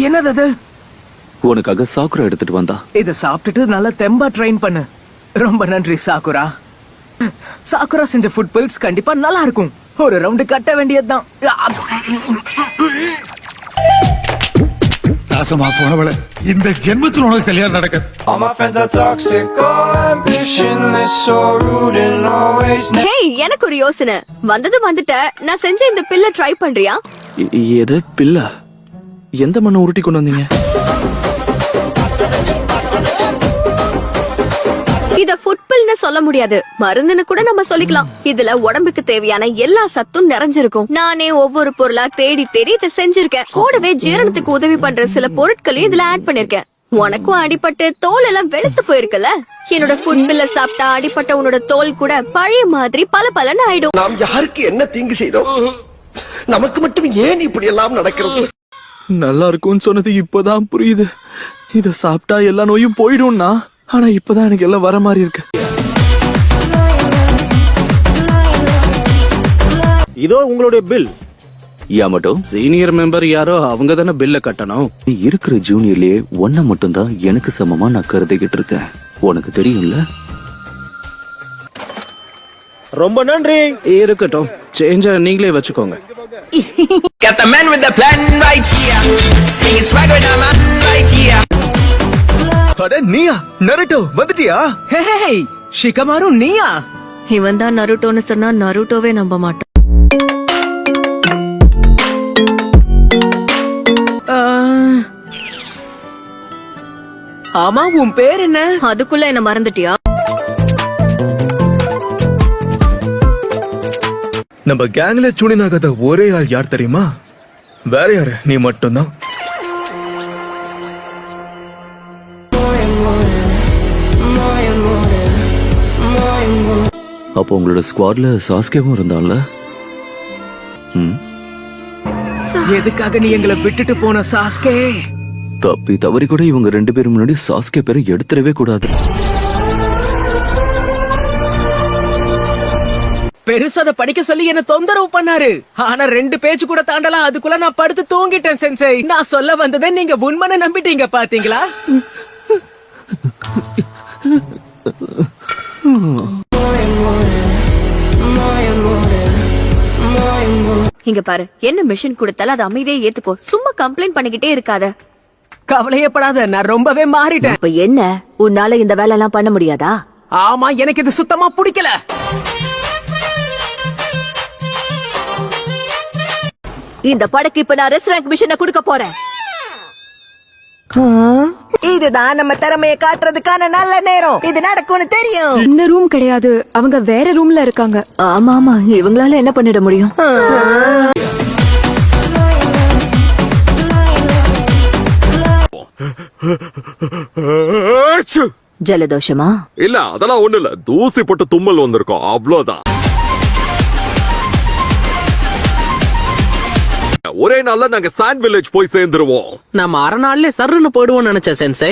என்னது அது? உனக்காக சாக்குரா எடுத்துட்டு வந்தா. இத சாப்பிட்டுட்டு நல்லா தெம்பா ட்ரெயின் பண்ணு. ரொம்ப நன்றி சாக்குரா. சாக்குரா செஞ்ச ஃபுட் பில்ஸ் கண்டிப்பா நல்லா இருக்கும். ஒரு ரவுண்ட் கட்ட வேண்டியதுதான். நாசமா போனவளே, இந்த ஜென்மத்தில் உனக்கு கல்யாணம் நடக்காது. All my friends are toxic, all ambitionless, so rude and always. Hey, எனக்கு ஒரு யோசனை. வந்துட்ட. நான் செஞ்ச இந்த பில்ல ட்ரை பண்றியா? எது பில்ல? எந்த மண்ணை உருட்டி கொண்டு வந்தீங்க? இத ஃபுட் பில்னு சொல்ல முடியாது, மருந்துன்னு கூட நம்ம சொல்லிக்கலாம். இதுல உடம்புக்கு தேவையான எல்லா சத்தும் நிறைஞ்சிருக்கும். நானே ஒவ்வொரு பொருளா தேடி இத செஞ்சிருக்கேன். கூடவே ஜீரணத்துக்கு உதவி பண்ற சில பொருட்களையும் இதுல ஆட் பண்ணிருக்கேன். உனக்கும் அடிபட்டு தோல் எல்லாம் வெளுத்து போயிருக்குல்ல? என்னோட ஃபுட் பில்ல சாப்பிட்டா அடிபட்ட உன்னோட தோல் கூட பழைய மாதிரி பளபளன்னு ஆயிடும். நாம் யாருக்கு என்ன தீங்கு செய்தோம்? நமக்கு மட்டும் ஏன் இப்படி எல்லாம் நடக்கிறது? நல்லா இருக்கும்னு சொன்னது இப்பதான் புரியுது. இத சாப்பிட்டா எல்லா நோயும் போயிடும்னா, ஆனா இப்பதான் எனக்கு எல்லாம் வர மாதிரி இருக்கு. இதோ உங்களுடைய பில். மட்டும் சீனியர் மெம்பர் யாரோ அவங்க தானே பில்ல கட்டணும். நீ இருக்கிற ஜூனியர்லயே ஒன்ன மட்டும் தான் எனக்கு சமமா நான் கருதிக்கிட்டு இருக்கேன். உனக்கு தெரியும்ல? ரொம்ப நன்றி. இருக்கட்டும், சேஞ்ச நீங்களே வச்சுக்கோங்க. Got the man with the plan right here. Singing swag with the man right here. அட நீயா? நருட்டோ வந்துட்டியா? ஹே ஷிகமாரு, நீயா? இவன் தான் நருட்டோன்னு சொன்னா நருட்டோவே நம்ப மாட்டான். ஆமா, உன் பேர் என்ன? அதுக்குள்ள என்ன மறந்துட்டியா? நம்ம கேங்ல சூனின் ஆகாத ஒரே ஆள் யார் தெரியுமா? வேற யாரு? நீ மட்டும்தான். அப்போ உங்களோட ஸ்குவாட்ல சாஸ்கேவும் இருந்தான்ல? எதுக்காக நீ எங்களை விட்டுட்டு போன சாஸ்கே? தப்பி தவறி கூட இவங்க 2 பேரும் முன்னாடி சாஸ்கே பேரை எடுத்துடவே கூடாது. பெருசத படிக்க சொல்லி என்ன தொந்தரவு பண்ணாரு. ஆனா 2 பேஜ் கூட தாண்டலாம், அதுக்குள்ள நான் படுத்து தூங்கிட்டேன் சென்சை. நான் சொல்ல வந்ததை நீங்க உண்மைன்னு நம்பிட்டீங்க பாத்தீங்களா? இங்க பாரு, என்ன மிஷன் கொடுத்தாலும் அது அமைதியே ஏத்துக்கோ. சும்மா கம்ப்ளைண்ட் பண்ணிக்கிட்டே இருக்காத. கவலையப்படாத, நான் ரொம்பவே மாறிட்டேன். இப்ப என்ன, உன்னால இந்த வேலை எல்லாம் பண்ண முடியாதா? ஆமா, எனக்கு இது சுத்தமா பிடிக்கல. இந்த படக்கு இப்ப நான் ரெஸ்டாரண்ட் மிஷனை கொடுக்க போறேன். இதுதான் நம்ம திறமையை காட்டுறதுக்கான நல்ல நேரம். இது நடக்கும்னு தெரியும். இந்த ரூம் கிடையாது, அவங்க வேற ரூம்ல இருக்காங்க. ஆமா ஆமா, இவங்களால என்ன பண்ணிட முடியும்? ஜலதோஷமா? இல்ல, அதெல்லாம் ஒண்ணு இல்ல. தூசி போட்டு தும்மல் வந்திருக்கோம், அவ்வளவுதான். ஒரே நாள்ல நாங்க சாண்ட் வில்லேஜ் போய் சேர்ந்துருவோம். நம்ம அரை நாள்ல சர்ன்னு போயிடுவோம் நினைச்சேன் சென்சை.